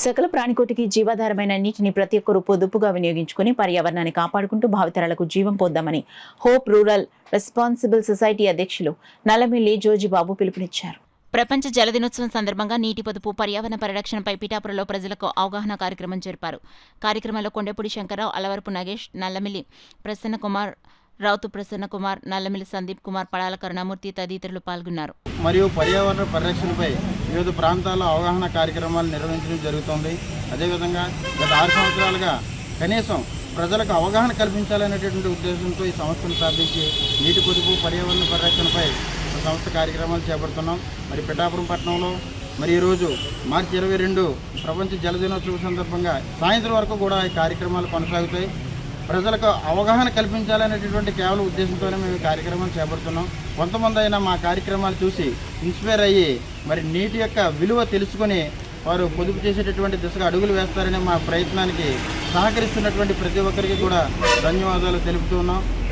సకల ప్రాణికోటికి జీవాధారమైన నీటిని ప్రతి ఒక్కరూ పొదుపుగా వినియోగించుకుని పర్యావరణాన్ని కాపాడుకుంటూ భావితరాలకు జీవం పొందామని హోప్ రూరల్ రెస్పాన్సిబుల్ సొసైటీ అధ్యక్షులు నల్లమిల్లి జోజిబాబు పిలుపునిచ్చారు. ప్రపంచ జల దినోత్సవం సందర్భంగా నీటి పొదుపు పర్యావరణ పరిరక్షణపై పిఠాపురంలో ప్రజలకు అవగాహన కార్యక్రమం జరిపారు. కార్యక్రమంలో కొండపూడి శంకర్రావు, అలవరపు నాగేష్, నల్లమిల్లి ప్రసన్నకుమార్, రౌతు ప్రసన్నకుమార్, నల్లమిల్లి సందీప్ కుమార్, పడాల కరుణామూర్తి తదితరులు పాల్గొన్నారు. మరియు పర్యావరణ పరిరక్షణపై వివిధ ప్రాంతాల్లో అవగాహన కార్యక్రమాలు నిర్వహించడం జరుగుతుంది. అదేవిధంగా గత 6 సంవత్సరాలుగా కనీసం ప్రజలకు అవగాహన కల్పించాలనేటువంటి ఉద్దేశంతో ఈ సంస్థను స్థాపించి నీటి పొదుపు పర్యావరణ పరిరక్షణపై సంస్థ కార్యక్రమాలు చేపడుతున్నాం. మరి పిఠాపురం పట్టణంలో మరి ఈరోజు మార్చి 22 ప్రపంచ జల దినోత్సవం సందర్భంగా సాయంత్రం వరకు కూడా ఈ కార్యక్రమాలు కొనసాగుతాయి. ప్రజలకు అవగాహన కల్పించాలనేటటువంటి కేవలం ఉద్దేశంతోనే మేము ఈ కార్యక్రమాలు చేపడుతున్నాం. కొంతమంది అయినా మా కార్యక్రమాలు చూసి ఇన్స్పైర్ అయ్యి మరి నీటి యొక్క విలువ తెలుసుకొని వారు పొదుపు చేసేటటువంటి దిశగా అడుగులు వేస్తారనే మా ప్రయత్నానికి సహకరిస్తున్నటువంటి ప్రతి ఒక్కరికి కూడా ధన్యవాదాలు తెలుపుతున్నాం.